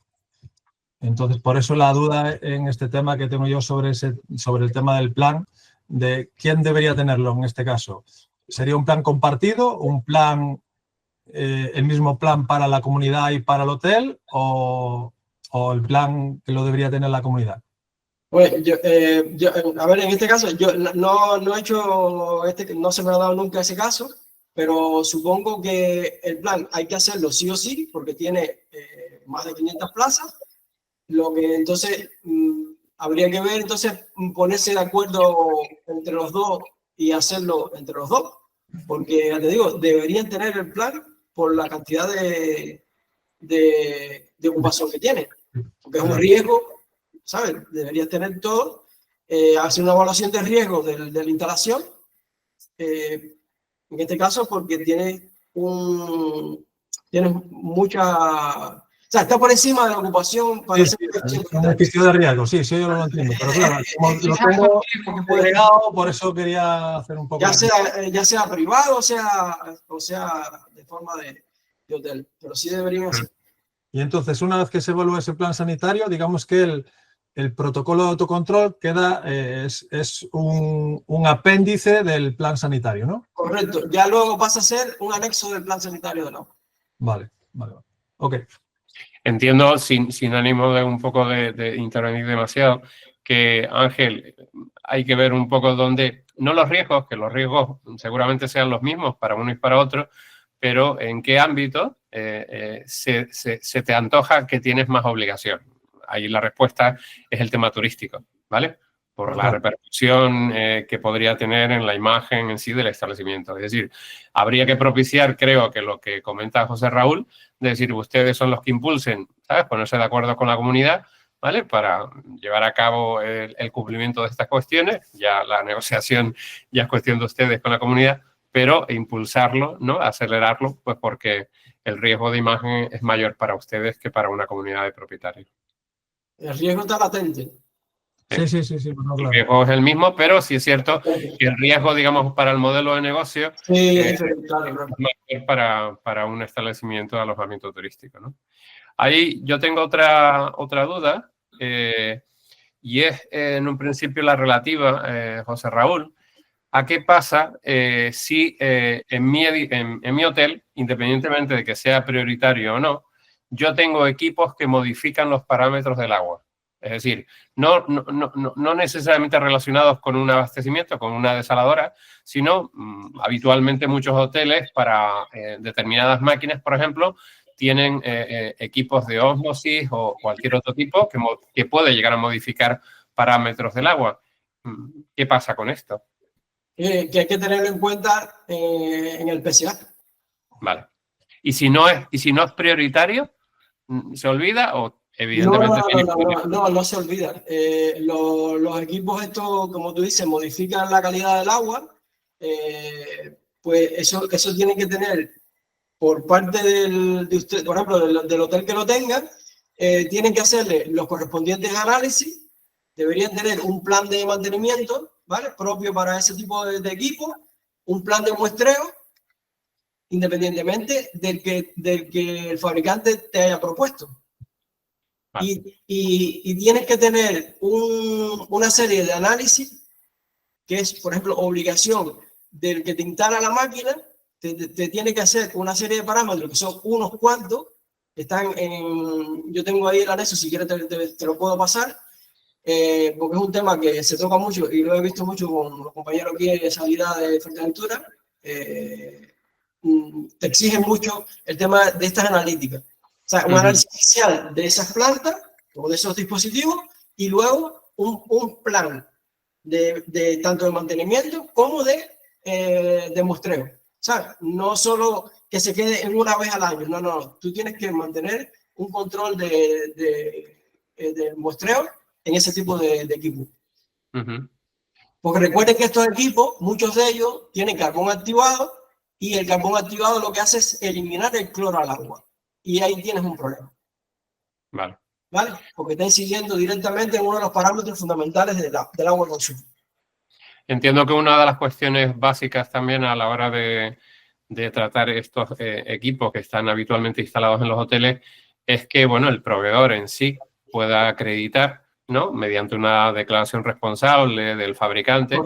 Entonces, por eso la duda en este tema que tengo yo sobre el tema del plan, de quién debería tenerlo en este caso. ¿Sería un plan compartido, un plan, el mismo plan para la comunidad y para el hotel, o el plan que lo debería tener la comunidad? Bueno, a ver, en este caso, yo no he hecho, no se me ha dado nunca ese caso, pero supongo que el plan hay que hacerlo sí o sí, porque tiene más de 500 plazas, lo que entonces habría que ver, entonces ponerse de acuerdo entre los dos y hacerlo entre los dos, porque ya te digo, deberían tener el plan por la cantidad de ocupación que tiene, porque es un riesgo. ¿Sabes? Deberías tener todo, hacer una evaluación de riesgo de la instalación, en este caso porque tienes mucha... O sea, está por encima de la ocupación. Para sí, un edificio de riesgo, sí, yo lo entiendo, pero claro, como lo tengo agregado, por eso quería hacer un poco... Ya sea privado o sea de forma de hotel, pero sí deberían hacer. Y entonces, una vez que se evalúa ese plan sanitario, digamos que el protocolo de autocontrol es un apéndice del plan sanitario, ¿no? Correcto. Ya luego pasa a ser un anexo del plan sanitario de agua. Vale. Ok. Entiendo, sin ánimo de un poco de intervenir demasiado, que, Ángel, hay que ver un poco dónde, no los riesgos, que los riesgos seguramente sean los mismos para uno y para otro, pero en qué ámbito se te antoja que tienes más obligación. Ahí la respuesta es el tema turístico, ¿vale? Por la repercusión que podría tener en la imagen en sí del establecimiento. Es decir, habría que propiciar, creo que lo que comenta José Raúl, de decir, ustedes son los que impulsen, ¿sabes? Ponerse de acuerdo con la comunidad ¿vale? Para llevar a cabo el cumplimiento de estas cuestiones. Ya la negociación ya es cuestión de ustedes con la comunidad, pero impulsarlo, ¿no? Acelerarlo, pues porque el riesgo de imagen es mayor para ustedes que para una comunidad de propietarios. El riesgo está latente. Sí, bueno, El claro. riesgo es el mismo, pero sí es cierto que el riesgo, digamos, para el modelo de negocio Sí, es claro. mayor para un establecimiento de alojamiento turístico, ¿no? Ahí yo tengo otra duda, y es en un principio la relativa, José Raúl, a qué pasa si en mi hotel, independientemente de que sea prioritario o no, yo tengo equipos que modifican los parámetros del agua. Es decir, no necesariamente relacionados con un abastecimiento, con una desaladora, sino habitualmente muchos hoteles para determinadas máquinas, por ejemplo, tienen equipos de ósmosis o cualquier otro tipo que puede llegar a modificar parámetros del agua. ¿Qué pasa con esto? Que hay que tenerlo en cuenta en el PSA. Vale. ¿Y si no es prioritario, se olvida o evidentemente No se olvida. Los equipos estos, como tú dices, modifican la calidad del agua. Pues eso tiene que tener por parte de usted, por ejemplo, del hotel que lo tenga, tienen que hacerle los correspondientes análisis. Deberían tener un plan de mantenimiento, ¿vale? Propio para ese tipo de equipo, un plan de muestreo, independientemente del que el fabricante te haya propuesto. Vale. Y tienes que tener una serie de análisis que es, por ejemplo, obligación del que te instala la máquina, te tiene que hacer una serie de parámetros que son unos cuantos, están yo tengo ahí el anexo, si quieres te lo puedo pasar, porque es un tema que se toca mucho y lo he visto mucho con los compañeros aquí de salida de Fuerteventura. Te exigen mucho el tema de estas analíticas. O sea, un análisis inicial de esas plantas o de esos dispositivos y luego un plan de tanto de mantenimiento como de muestreo. O sea, no solo que se quede en una vez al año, no. Tú tienes que mantener un control de muestreo en ese tipo de equipos. Porque recuerden que estos equipos, muchos de ellos tienen carbón activado y el carbón activado lo que hace es eliminar el cloro al agua. Y ahí tienes un problema. Vale. Porque está incidiendo directamente en uno de los parámetros fundamentales del agua consumo. Entiendo que una de las cuestiones básicas también a la hora de tratar estos equipos que están habitualmente instalados en los hoteles es que, bueno, el proveedor en sí pueda acreditar, ¿no? Mediante una declaración responsable del fabricante,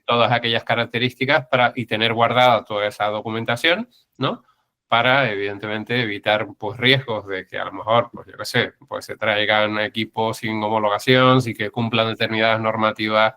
todas aquellas características y tener guardada toda esa documentación, ¿no? Para, evidentemente, evitar pues, riesgos de que a lo mejor, pues yo qué sé, pues se traigan equipos sin homologación, sin que cumplan determinadas normativas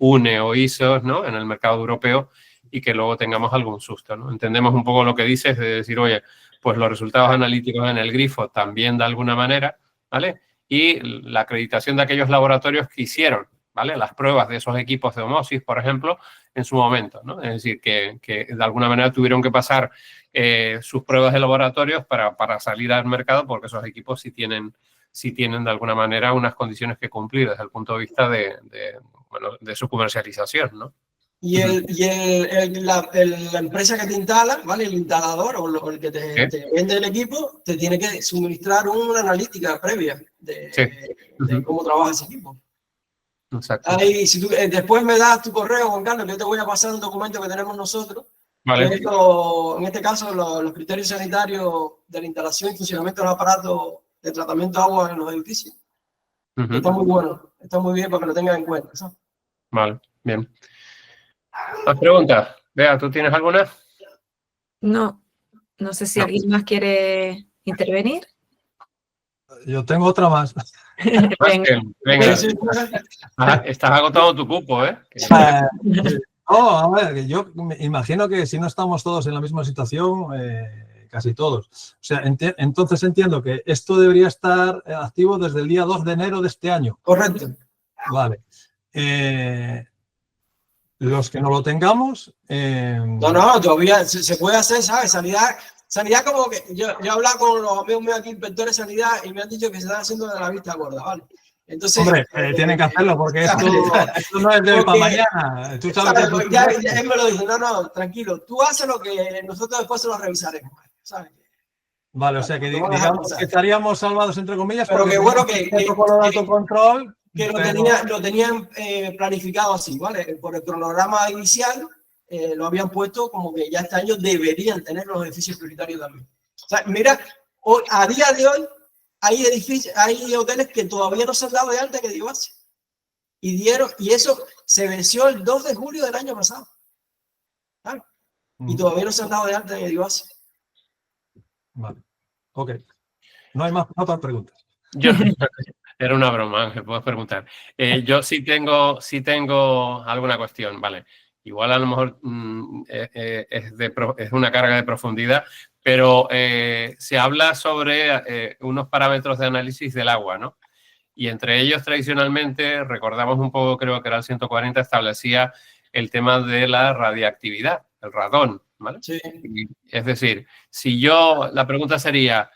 UNE o ISO, ¿no? En el mercado europeo y que luego tengamos algún susto, ¿no? Entendemos un poco lo que dices de decir, oye, pues los resultados analíticos en el grifo también de alguna manera, ¿vale? Y la acreditación de aquellos laboratorios que hicieron, ¿vale? Las pruebas de esos equipos de Homosis, por ejemplo, en su momento, ¿no? Es decir, que de alguna manera tuvieron que pasar sus pruebas de laboratorios para salir al mercado porque esos equipos sí tienen de alguna manera unas condiciones que cumplir desde el punto de vista de su comercialización, ¿no? Y la empresa que te instala, ¿vale? El instalador o el que te vende el equipo, te tiene que suministrar una analítica previa de cómo trabaja ese equipo. Exacto. Ahí, si tú, después me das tu correo, Juan Carlos, que yo te voy a pasar un documento que tenemos nosotros. Vale. En este caso, los criterios sanitarios de la instalación y funcionamiento de los aparatos de tratamiento de agua en los edificios. Está muy bueno, está muy bien para que lo tengan en cuenta, ¿sabes? Vale, bien. ¿Más preguntas? Bea, ¿tú tienes alguna? No sé si alguien más quiere intervenir. Yo tengo otra más. Venga. Estás agotando tu cupo, ¿eh? A ver, yo me imagino que si no estamos todos en la misma situación, casi todos. O sea, entonces entiendo que esto debería estar activo desde el día 2 de enero de este año. Correcto. Vale. Los que no lo tengamos... No, todavía se puede hacer, ¿sabes? Sanidad como que, yo he hablado con los amigos míos aquí, inspectores de sanidad, y me han dicho que se están haciendo de la vista gorda, ¿vale? Entonces, Hombre, tienen que hacerlo porque esto no es de hoy para mañana. Tú sabes que ya él me lo dice, no, tranquilo, tú haces lo que nosotros después se lo revisaremos, ¿sabes? Vale, o sea que digamos que estaríamos salvados entre comillas. Pero que bueno que autocontrol, lo tenían planificado así, ¿vale? Por el cronograma inicial lo habían puesto como que ya este año deberían tener los edificios prioritarios también. O sea, mira, hoy, a día de hoy hay hoteles que todavía no se han dado de alta que digo así. Y eso se venció el 2 de julio del año pasado. ¿Vale? Y todavía no se han dado de alta que digo así. Vale. Ok. No hay más preguntas. Era una broma, Ángel, puedes preguntar. Yo sí tengo alguna cuestión, vale. Igual a lo mejor es una carga de profundidad, pero se habla sobre unos parámetros de análisis del agua, ¿no? Y entre ellos, tradicionalmente, recordamos un poco, creo que era el 140, establecía el tema de la radiactividad, el radón, ¿vale? Sí. Es decir, la pregunta sería,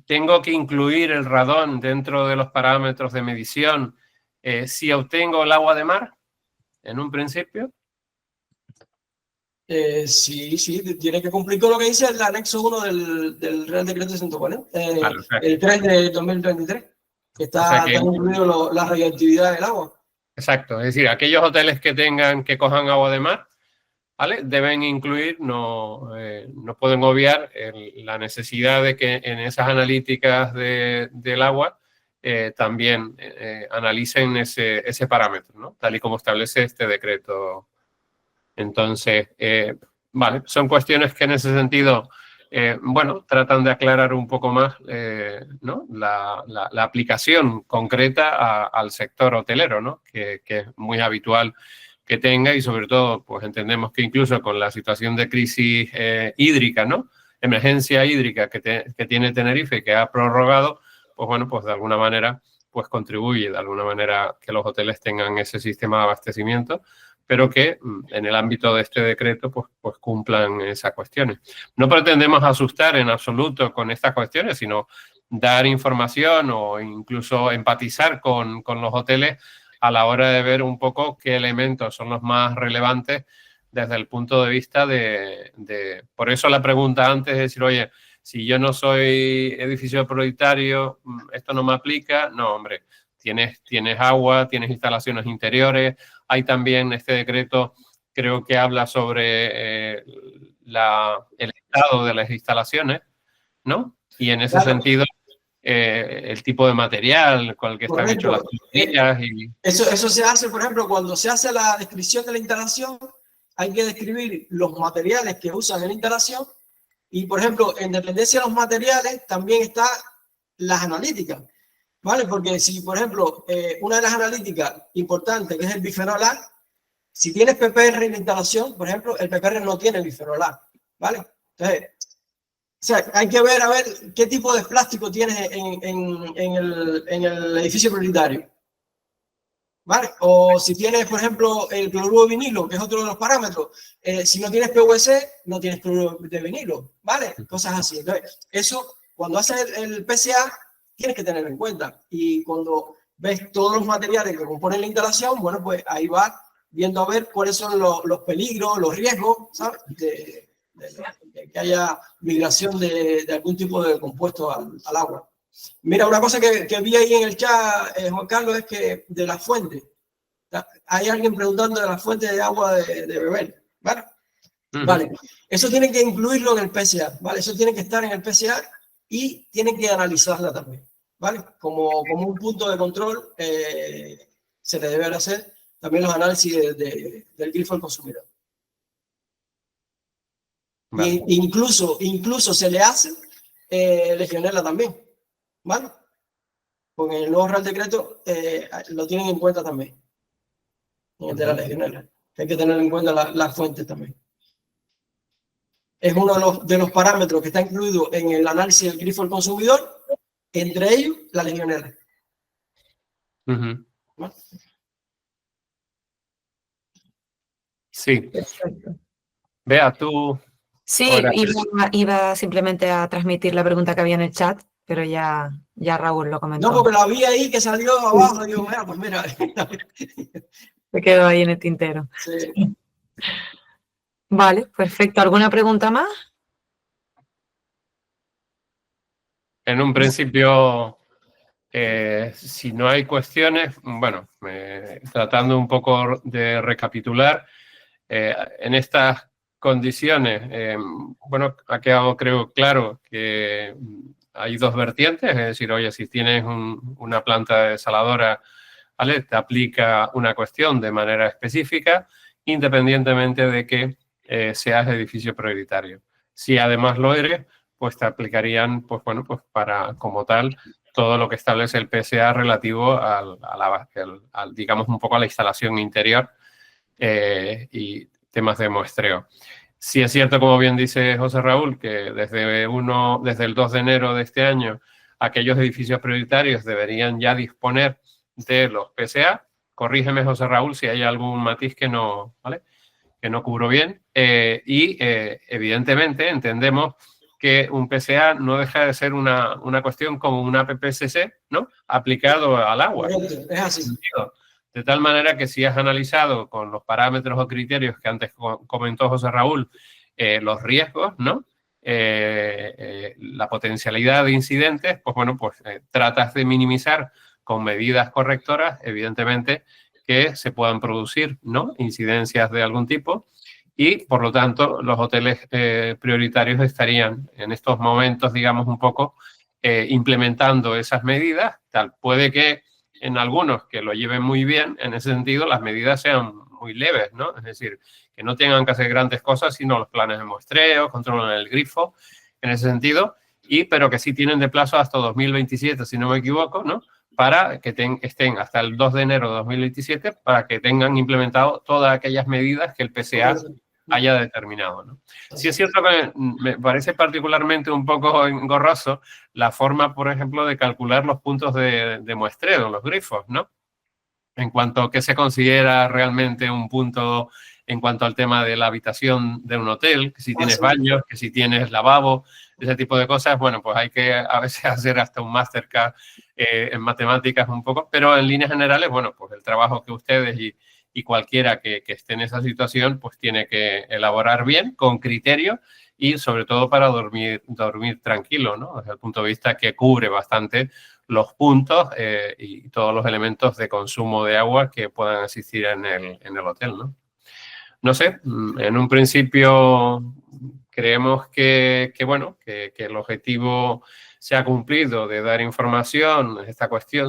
¿tengo que incluir el radón dentro de los parámetros de medición si obtengo el agua de mar en un principio? Sí, tiene que cumplir con lo que dice el anexo 1 del Real Decreto 140, Claro, el 3 de 2023, que está incluido la radioactividad del agua. Exacto, es decir, aquellos hoteles que cojan agua de mar, ¿vale? Deben incluir, no pueden obviar la necesidad de que en esas analíticas del agua también analicen ese parámetro, ¿no? Tal y como establece este decreto. Entonces, vale, son cuestiones que en ese sentido, bueno, tratan de aclarar un poco más, ¿no? la aplicación concreta al sector hotelero, ¿no? Que es muy habitual que tenga y sobre todo, pues entendemos que incluso con la situación de crisis hídrica, ¿no? Emergencia hídrica que tiene Tenerife y que ha prorrogado, pues bueno, pues de alguna manera, pues contribuye de alguna manera que los hoteles tengan ese sistema de abastecimiento, pero que en el ámbito de este decreto pues cumplan esas cuestiones. No pretendemos asustar en absoluto con estas cuestiones, sino dar información o incluso empatizar con los hoteles a la hora de ver un poco qué elementos son los más relevantes desde el punto de vista Por eso la pregunta antes es decir, oye, si yo no soy edificio prioritario, ¿esto no me aplica? No, hombre, tienes agua, tienes instalaciones interiores. Hay también este decreto, creo que habla sobre el estado de las instalaciones, ¿no? Y en ese sentido, el tipo de material con el que están hechos las tuberías. Eso se hace, por ejemplo, cuando se hace la descripción de la instalación, hay que describir los materiales que usan en la instalación y, por ejemplo, en dependencia de los materiales también está las analíticas, ¿vale? Porque si, por ejemplo, una de las analíticas importantes, que es el bifenol A, si tienes PPR en la instalación, por ejemplo, el PPR no tiene bifenol A, ¿vale? Entonces, o sea, hay que ver a ver qué tipo de plástico tienes en el edificio prioritario, ¿vale? O si tienes, por ejemplo, el cloruro de vinilo, que es otro de los parámetros, si no tienes PVC, no tienes cloruro de vinilo, ¿vale? Cosas así. Entonces, eso, cuando haces el PCA, tienes que tenerlo en cuenta. Y cuando ves todos los materiales que componen la instalación, bueno, pues ahí vas viendo a ver cuáles son los peligros, los riesgos, ¿sabes? De que haya migración de algún tipo de compuesto al agua. Mira, una cosa que vi ahí en el chat, Juan Carlos, es que de la fuente, hay alguien preguntando de la fuente de agua de beber, ¿vale? Vale, eso tienen que incluirlo en el PCA, ¿vale? Eso tiene que estar en el PCA y tienen que analizarla también, ¿vale? Como un punto de control se le debe hacer también los análisis del grifo del consumidor. Vale. Y incluso se le hace Legionela también, ¿vale? Porque en el nuevo Real Decreto lo tienen en cuenta también, de la Legionela. Hay que tener en cuenta las fuentes también. Es uno de los parámetros que está incluido en el análisis del grifo del consumidor, entre ellos la Legionela. ¿Vale? Sí. Perfecto. Bea, tú Sí, Ahora, iba simplemente a transmitir la pregunta que había en el chat, pero ya Raúl lo comentó. No, porque la vi ahí que salió abajo, digo, mira, pues mira. Se quedó ahí en el tintero. Sí. Vale, perfecto. ¿Alguna pregunta más? en un principio, si no hay cuestiones, bueno, tratando un poco de recapitular, en estas condiciones, bueno, ha quedado creo claro que hay dos vertientes, es decir, oye, si tienes una planta desaladora, ¿vale? Te aplica una cuestión de manera específica, independientemente de que seas edificio prioritario. Si además lo eres, pues te aplicarían, pues bueno, pues para como tal todo lo que establece el PSA relativo digamos, un poco a la instalación interior y temas de muestreo. Sí es cierto, como bien dice José Raúl, que desde el 2 de enero de este año, aquellos edificios prioritarios deberían ya disponer de los PSA. Corrígeme, José Raúl, si hay algún matiz que no, ¿vale? Que no cubro bien. Evidentemente entendemos que un PSA no deja de ser una cuestión como una PPCC, ¿no? Aplicado al agua. Es así. De tal manera que si has analizado con los parámetros o criterios que antes comentó José Raúl, los riesgos, ¿no? La potencialidad de incidentes, pues bueno, pues tratas de minimizar con medidas correctoras, evidentemente, que se puedan producir, ¿no? Incidencias de algún tipo y, por lo tanto, los hoteles prioritarios estarían en estos momentos, digamos, un poco implementando esas medidas. Tal puede que en algunos que lo lleven muy bien, en ese sentido, las medidas sean muy leves, ¿no? Es decir, que no tengan que hacer grandes cosas, sino los planes de muestreo, controlan el grifo, en ese sentido, pero que sí tienen de plazo hasta 2027, si no me equivoco, ¿no? Para que estén hasta el 2 de enero de 2027, para que tengan implementado todas aquellas medidas que el PSA haya determinado, ¿no? Sí es cierto que me parece particularmente un poco engorroso la forma, por ejemplo, de calcular los puntos de muestreo, los grifos, ¿no? En cuanto a qué se considera realmente un punto en cuanto al tema de la habitación de un hotel, que si tienes baños, que si tienes lavabo, ese tipo de cosas, bueno, pues hay que a veces hacer hasta un Mastercard en matemáticas un poco, pero en líneas generales, bueno, pues el trabajo que ustedes y cualquiera que esté en esa situación, pues tiene que elaborar bien, con criterio y sobre todo para dormir tranquilo, ¿no? Desde el punto de vista que cubre bastante los puntos y todos los elementos de consumo de agua que puedan existir en el hotel, ¿no? No sé, en un principio creemos que el objetivo se ha cumplido de dar información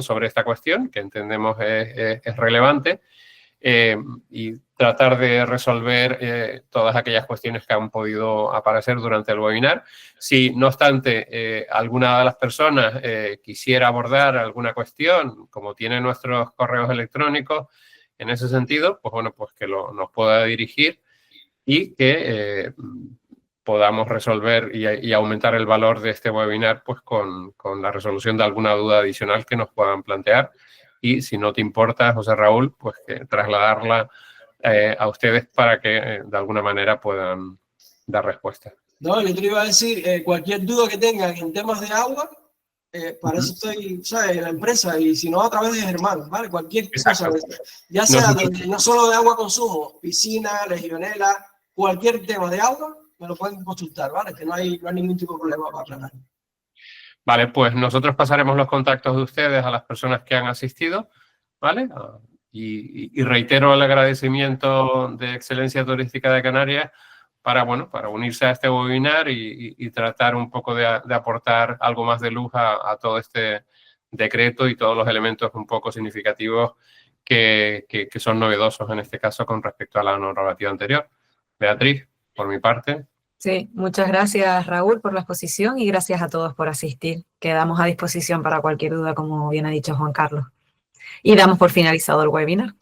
sobre esta cuestión, que entendemos es relevante, y tratar de resolver todas aquellas cuestiones que han podido aparecer durante el webinar. Si, no obstante, alguna de las personas quisiera abordar alguna cuestión, como tiene nuestros correos electrónicos, en ese sentido, pues bueno, pues que nos pueda dirigir y que podamos resolver y aumentar el valor de este webinar pues con la resolución de alguna duda adicional que nos puedan plantear. Y si no te importa, José Raúl, pues que trasladarla a ustedes para que de alguna manera puedan dar respuesta. No, yo te iba a decir, cualquier duda que tengan en temas de agua, para eso estoy, ¿sabes? En la empresa, y si no, a través de Germán, ¿vale? Cualquier cosa, ya sea no solo de agua consumo, piscina, legionela, cualquier tema de agua, me lo pueden consultar, ¿vale? Que no hay ningún tipo de problema para aclarar. Vale, pues nosotros pasaremos los contactos de ustedes a las personas que han asistido, ¿vale? Y reitero el agradecimiento de Excelencia Turística de Canarias para unirse a este webinar y tratar un poco de aportar algo más de luz a todo este decreto y todos los elementos un poco significativos que son novedosos en este caso con respecto a la normativa anterior. Beatriz, por mi parte. Sí, muchas gracias, Raúl, por la exposición y gracias a todos por asistir. Quedamos a disposición para cualquier duda, como bien ha dicho Juan Carlos. Y damos por finalizado el webinar.